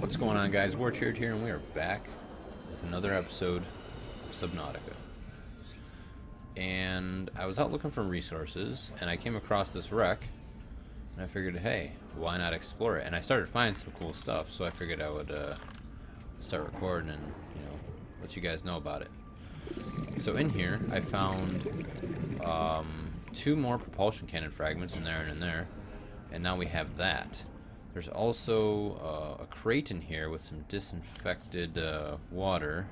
What's going on, guys? Warcheered here, and we are back with another episode of Subnautica. And I was out looking for resources, and I came across this wreck, and I figured, hey, why not explore it? And I started finding some cool stuff, so I figured I would start recording and, let you guys know about it. So in here, I found 2 more propulsion cannon fragments in there and in there, and now we have that. There's also a crate in here with some disinfected water.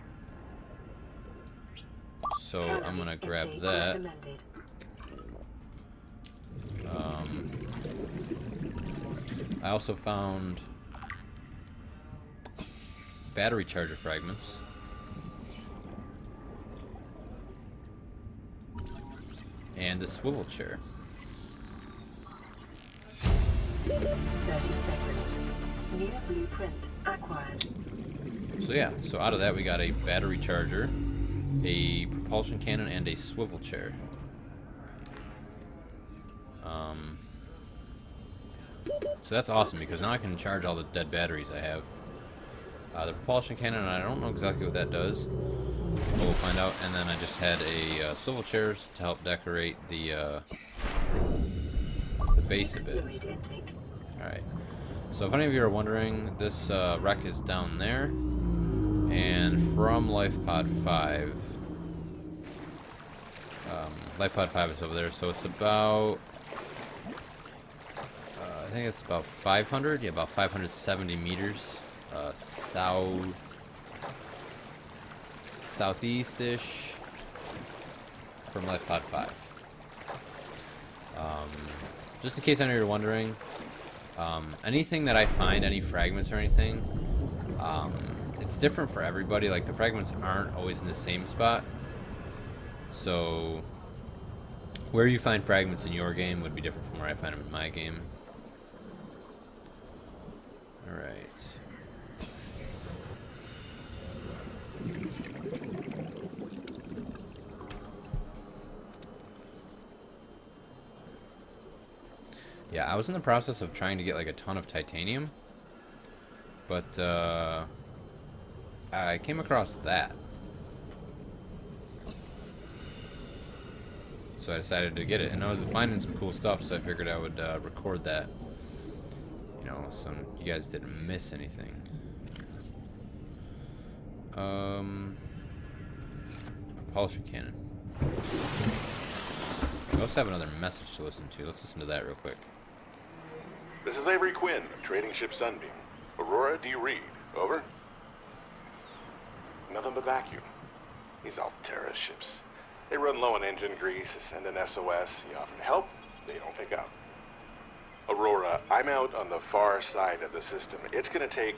So I'm gonna grab that. I also found battery charger fragments. And a swivel chair. 30 seconds. New blueprint acquired. So yeah, so out of that we got a battery charger, a propulsion cannon, and a swivel chair. So that's awesome because now I can charge all the dead batteries I have. The propulsion cannon, I don't know exactly what that does, but we'll find out. And then I just had a swivel chair to help decorate the base a bit. Alright, so if any of you are wondering, this wreck is down there, and from LifePod 5, LifePod 5 is over there, so it's about, I think it's about 500, about 570 meters southeast-ish from LifePod 5. Just in case any of you are wondering, anything that I find, any fragments or anything, it's different for everybody. Like, the fragments aren't always in the same spot. So, where you find fragments in your game would be different from where I find them in my game. Alright. Yeah, I was in the process of trying to get like a ton of titanium, but I came across that. So I decided to get it, and I was finding some cool stuff, so I figured I would record that. So you guys didn't miss anything. Propulsion cannon. We also have another message to listen to. Let's listen to that real quick. This is Avery Quinn of Trading Ship Sunbeam. Aurora, do you read? Over? Nothing but vacuum. These Alterra ships. They run low on engine grease, send an SOS, you offer to help, they don't pick up. Aurora, I'm out on the far side of the system. It's gonna take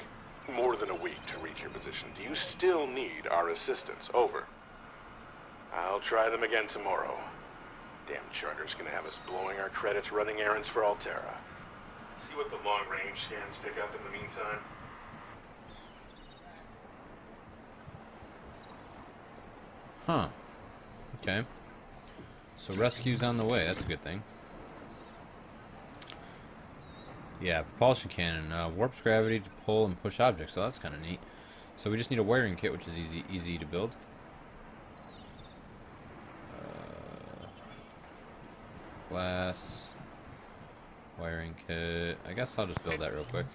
more than a week to reach your position. Do you still need our assistance? Over. I'll try them again tomorrow. Damn charter's gonna have us blowing our credits running errands for Alterra. See what the long-range scans pick up in the meantime. Huh. Okay. So rescue's on the way. That's a good thing. Yeah, propulsion cannon. Warps gravity to pull and push objects. So that's kind of neat. So we just need a wiring kit, which is easy to build. Glass. Wiring kit. I guess I'll just build that real quick.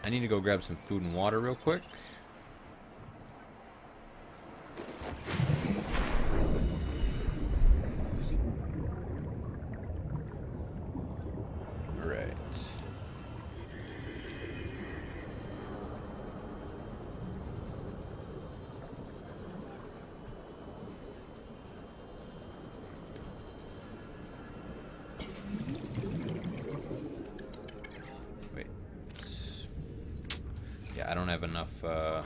I need to go grab some food and water real quick. Alright. Yeah, I don't have enough, I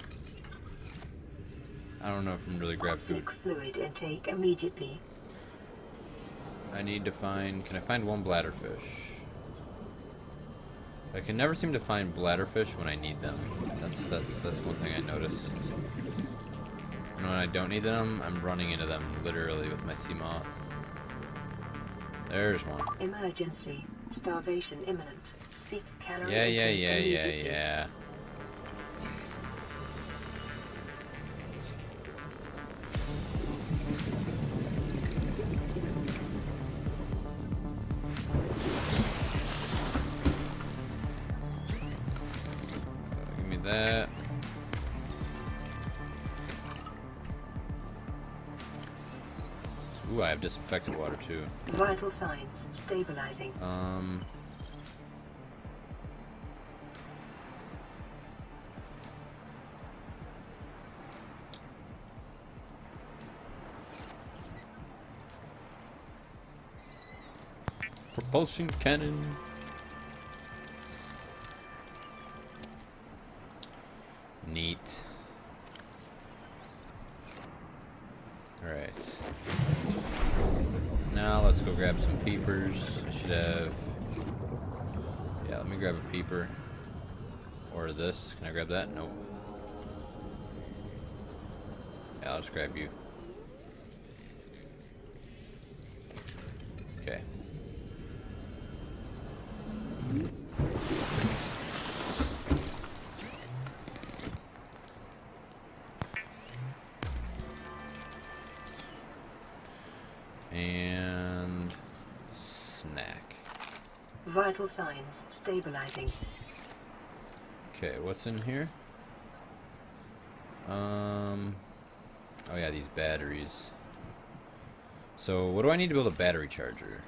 don't know if I'm really grab food. Fluid intake immediately. I need to find, can I find one bladderfish? I can never seem to find bladderfish when I need them. That's one thing I notice. And when I don't need them, I'm running into them literally with my sea moth. There's one. Emergency. Starvation imminent. Seek calorie Yeah. intake immediately. Give me that. Ooh, I have disinfectant water too. Vital signs stabilizing. Propulsion cannon. Neat. Alright. Now let's go grab some peepers. I should have... Yeah, let me grab a peeper. Or this. Can I grab that? Nope. Yeah, I'll just grab you. Okay. And snack. Vital signs stabilizing. Okay, what's in here? Oh yeah, these batteries. So what do I need to build a battery charger?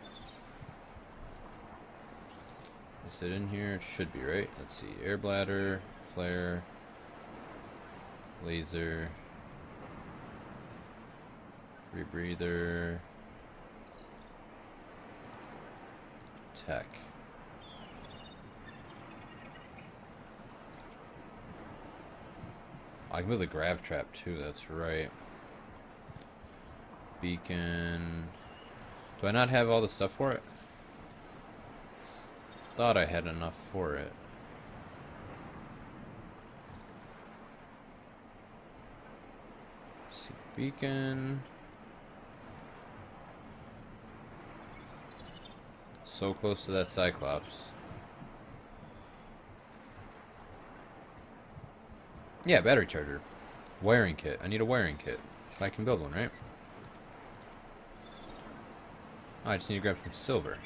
Is it in here? It should be, right? Let's see. Air bladder, flare, laser, rebreather, tech. I can build a grav trap too, that's right. Beacon. Do I not have all the stuff for it? Thought I had enough for it. Let's see, beacon. So close to that Cyclops. Yeah, battery charger. Wiring kit. I need a wiring kit. I can build one, right? Oh, I just need to grab some silver.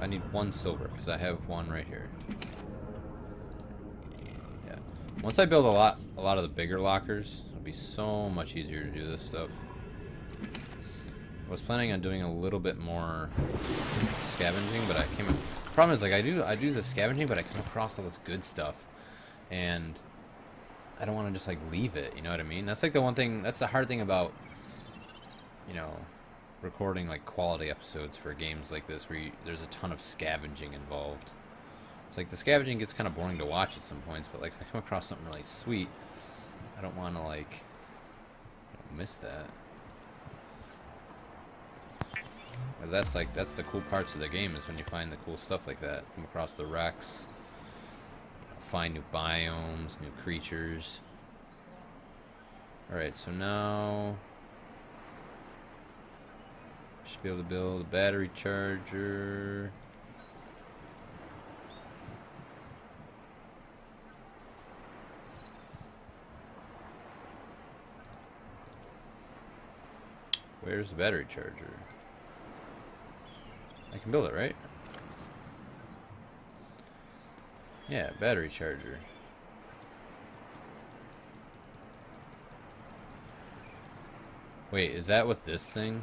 I need one silver because I have one right here. Yeah. Once I build a lot of the bigger lockers, it'll be so much easier to do this stuff. I was planning on doing a little bit more scavenging, but problem is, like, I do the scavenging, but I come across all this good stuff, and I don't want to just like leave it. You know what I mean? That's like the one thing. That's the hard thing about, you know, recording like quality episodes for games like this, where there's a ton of scavenging involved. It's like the scavenging gets kind of boring to watch at some points, but like if I come across something really sweet, I don't want to like miss that. Because that's the cool parts of the game, is when you find the cool stuff like that. Come across the wrecks, find new biomes, new creatures. Alright, so now I should be able to build a battery charger. Where's the battery charger? I can build it, right? Yeah, battery charger. Wait, is that what this thing?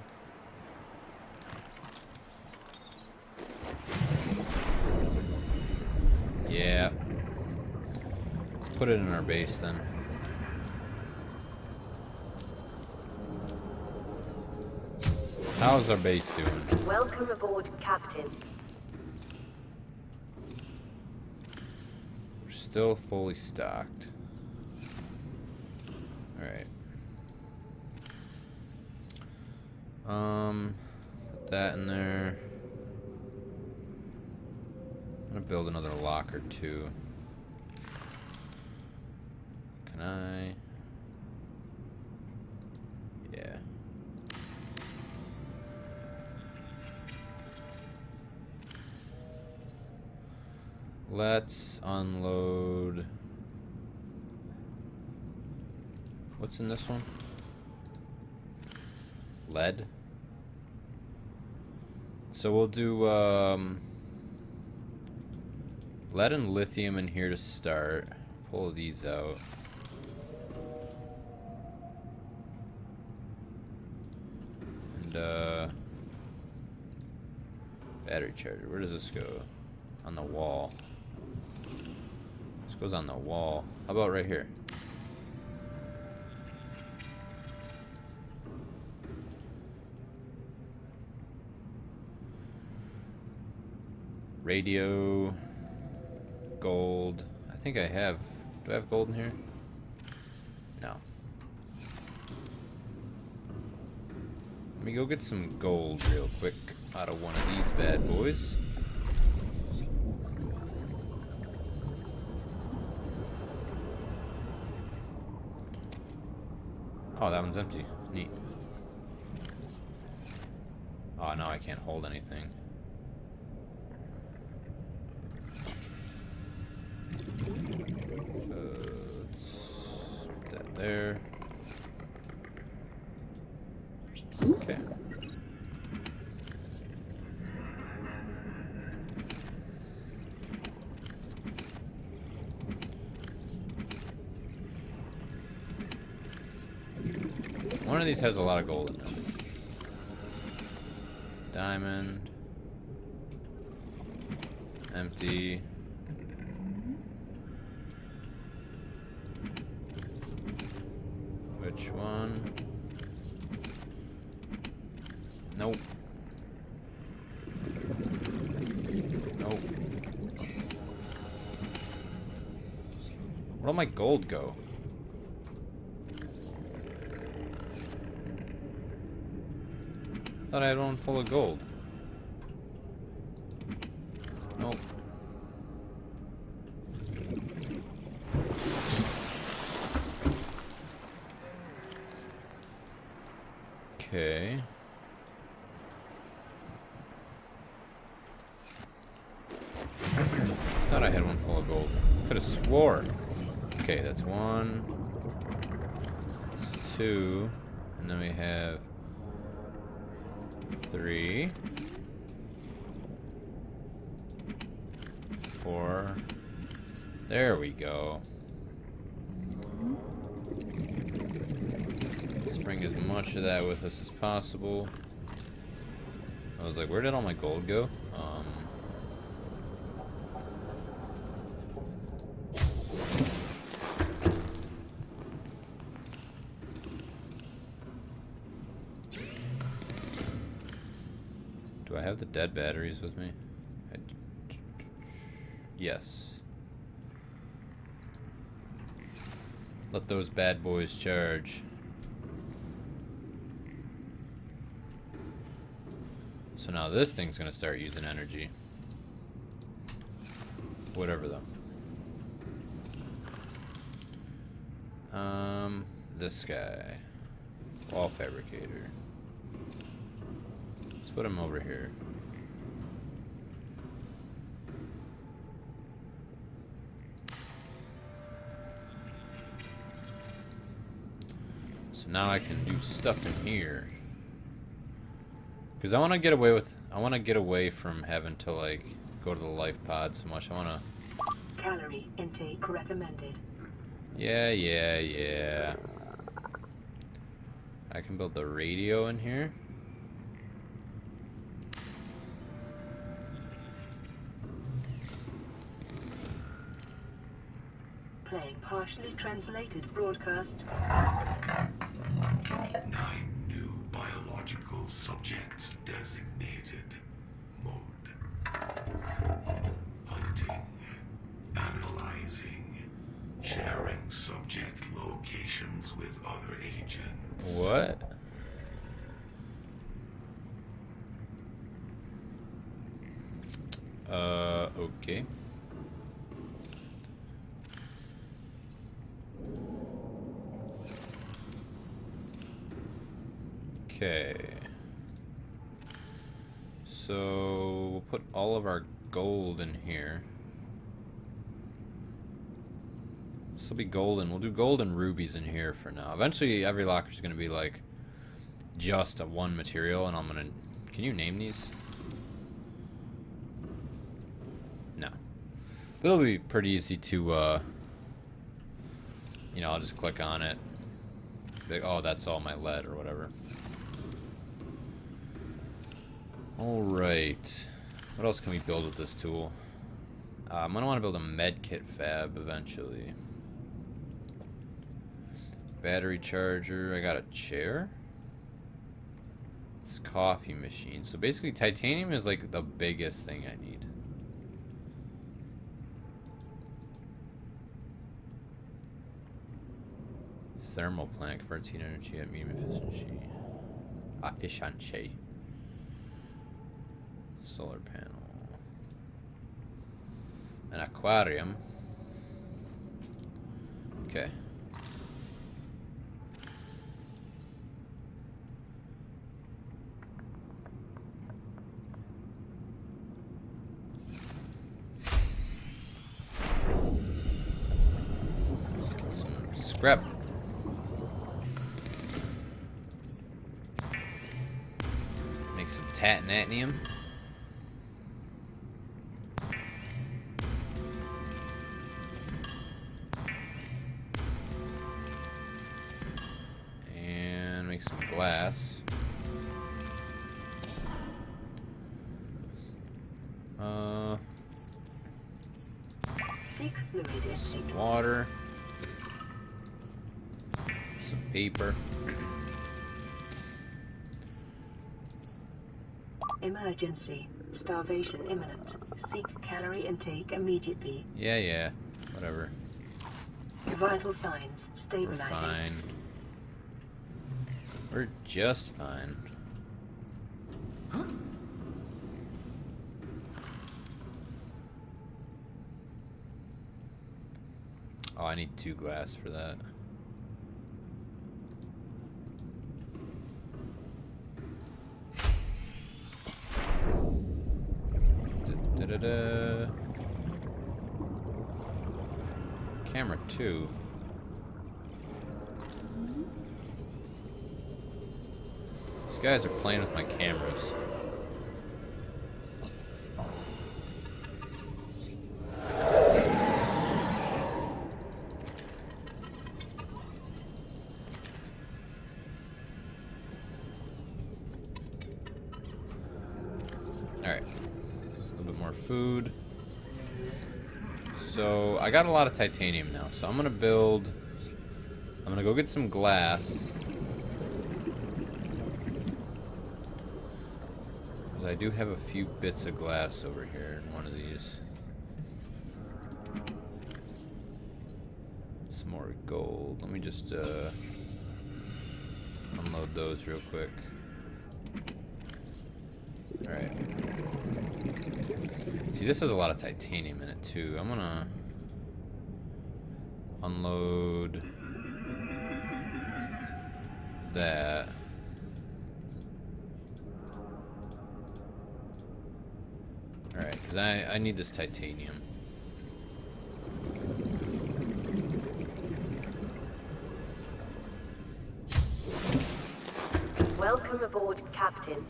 Yeah. Put it in our base then. How's our base doing? Welcome aboard, Captain. We're still fully stocked. Alright. Put that in there. I'm gonna build another locker too. Can I? Let's unload. What's in this one? Lead. So we'll do lead and lithium in here to start. Pull these out. And battery charger. Where does this go? On the wall. This goes on the wall. How about right here? Radio, gold. I think I have. Do I have gold in here? No. Let me go get some gold real quick out of one of these bad boys. Oh, that one's empty. Neat. Oh, no, I can't hold anything. Let's put that there. Okay. One of these has a lot of gold in it. Diamond. Empty. Which one? Nope. Nope. Where'd all my gold go? Thought I had one full of gold. Nope. Okay. Thought I had one full of gold. Could have swore. Okay, that's one. That's two. And then we have 3, 4. There we go. Let's bring as much of that with us as possible. I was like, where did all my gold go? Do I have the dead batteries with me? Yes. Let those bad boys charge. So now this thing's gonna start using energy. Whatever though. This guy. Wall fabricator. Let's put him over here. So now I can do stuff in here. Because I want to get away from having to like go to the life pod so much. I want to. Calorie intake recommended. Yeah. I can build the radio in here. Playing partially translated broadcast. 9 new biological subjects designated. Mode. Hunting. Analyzing. Sharing subject locations with other agents. What? Okay. Okay. So we'll put all of our gold in here. will be golden. We'll do gold and rubies in here for now. Eventually, every locker is going to be like just a one material, and I'm going to... Can you name these? No. But it'll be pretty easy to, you know, I'll just click on it. Like, oh, that's all my lead or whatever. Alright. What else can we build with this tool? I'm going to want to build a med kit fab eventually. Battery charger. I got a chair. It's coffee machine. So basically titanium is like the biggest thing I need. Thermal plant converts heat energy at medium efficiency. Efficiency. Solar panel. An aquarium. Okay. Get some scrap. Make some titanium. Some glass. Seek fluid Some intake. water. Some paper. Emergency. Starvation imminent. Seek calorie intake immediately. Yeah, whatever. Vital signs We're stabilizing. fine. We're just fine. Oh, I need 2 glass for that. Da-da-da. Camera 2. These guys are playing with my cameras. Alright. A little bit more food. So, I got a lot of titanium now. So, I'm gonna go get some glass. Because I do have a few bits of glass over here in one of these. Some more gold. Let me just, unload those real quick. Alright. See, this has a lot of titanium in it, too. I'm gonna unload that. Alright, because I need this titanium. Welcome aboard, Captain.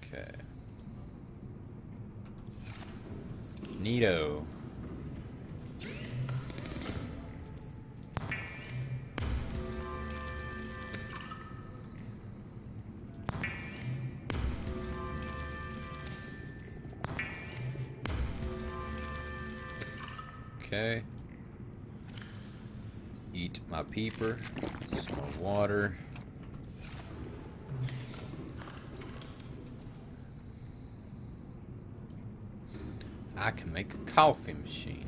Okay. Neato. Okay. Eat my peeper. Some more water. I can make a coffee machine.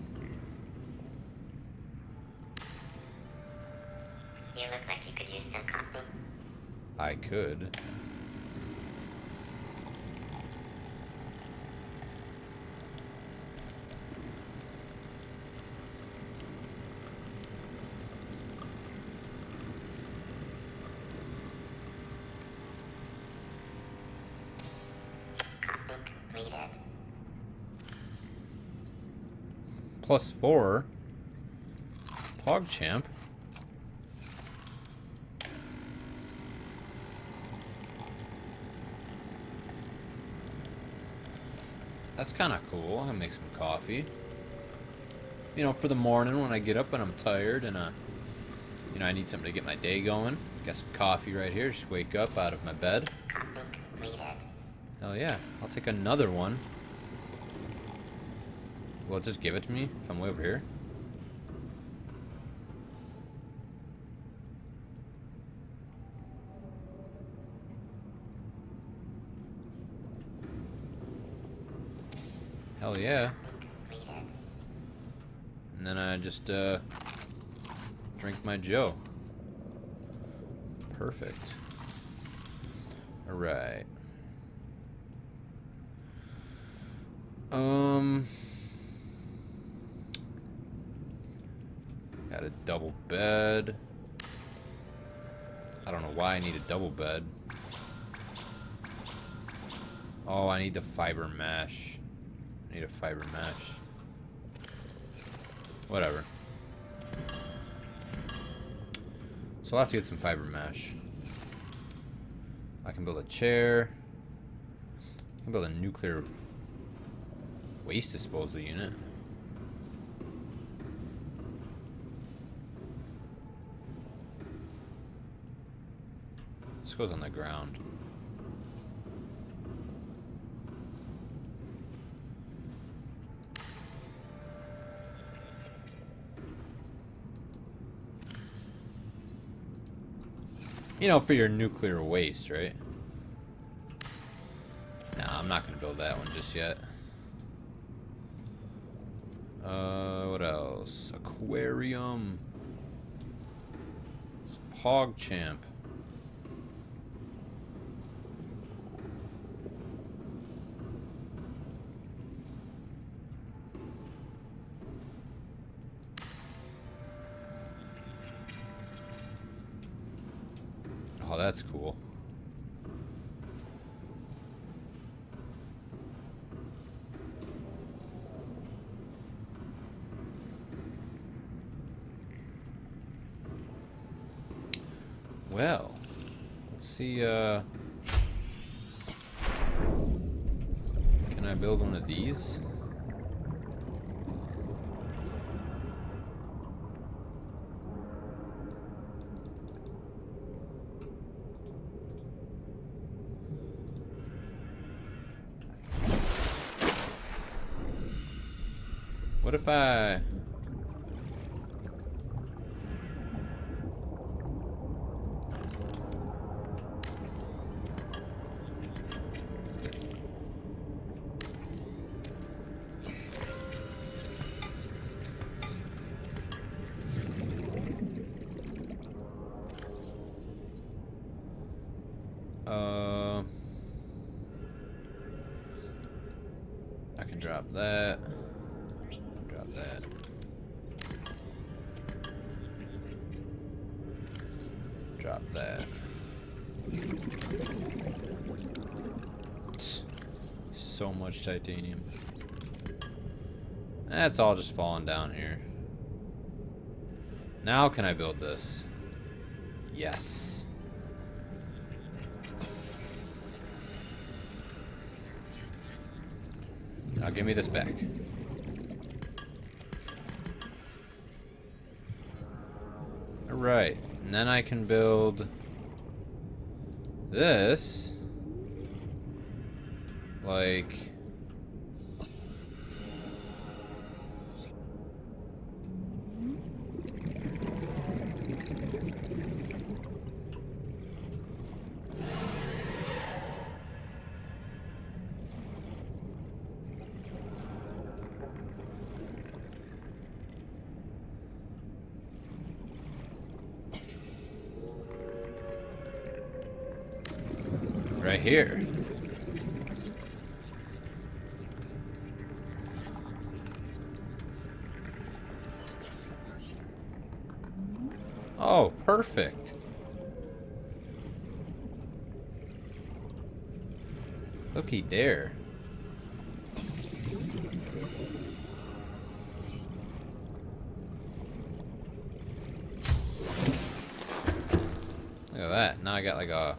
You look like you could use some coffee. I could. Coffee completed. +4. PogChamp. That's kind of cool. I can make some coffee. You know, for the morning when I get up and I'm tired and you know, I need something to get my day going. Got some coffee right here. Just wake up out of my bed. Copy completed. Hell yeah. I'll take another one. Well, just give it to me if I'm way over here. Hell yeah. Completed. And then I just drink my Joe. Perfect. Alright. Got a double bed. I don't know why I need a double bed. Oh, I need the fiber mesh. I need a fiber mesh. Whatever. So I'll have to get some fiber mesh. I can build a chair. I can build a nuclear waste disposal unit. This goes on the ground. You know, for your nuclear waste, right? Nah, I'm not gonna build that one just yet. What else? Aquarium. PogChamp. Oh, that's cool. Well, let's see, can I build one of these? What if I... I can drop that. Drop that. Drop that. So much titanium. That's all just falling down here. Now can I build this? Yes. Now give me this back. Alright, and then I can build this. Like... right here. Oh, perfect. Looky there. now I got like a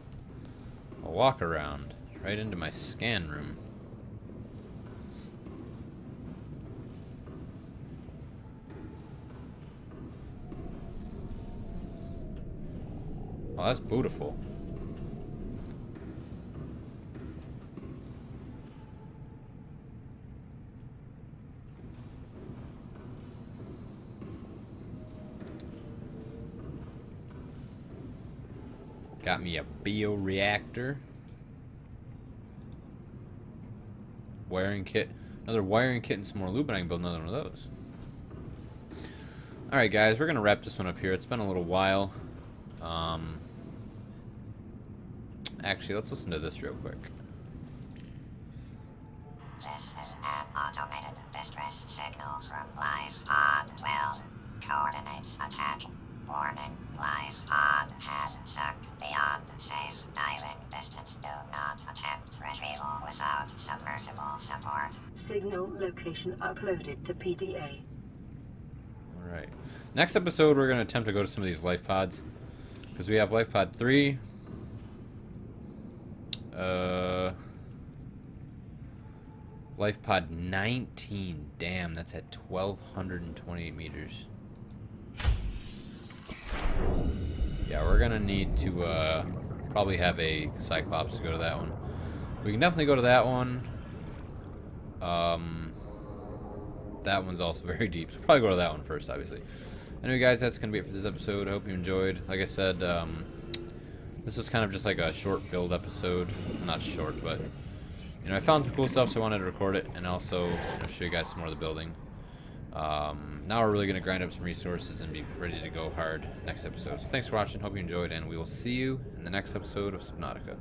walk around right into my scan room. Oh, that's beautiful. Got me a bioreactor. Wiring kit. Another wiring kit and some more loot, and I can build another one of those. Alright guys, we're going to wrap this one up here. It's been a little while. Actually, let's listen to this real quick. This is an automated distress signal from Life Pod 12. Coordinates attack. Warning, Life Pod has sunk beyond safe diving distance. Do not attempt retrieval without submersible support. Signal location uploaded to PDA. Alright. Next episode, we're going to attempt to go to some of these life pods. Because we have Life Pod 3. Life Pod 19. Damn, that's at 1,228 meters. Yeah, we're gonna need to probably have a Cyclops to go to that one. We can definitely go to that one. That one's also very deep, so probably go to that one first, obviously. Anyway, guys, that's gonna be it for this episode. I hope you enjoyed. Like I said, this was kind of just like a short build episode. Not short, but you know, I found some cool stuff, so I wanted to record it and also show you guys some more of the building. Now we're really going to grind up some resources and be ready to go hard next episode. So thanks for watching. Hope you enjoyed, and we will see you in the next episode of Subnautica.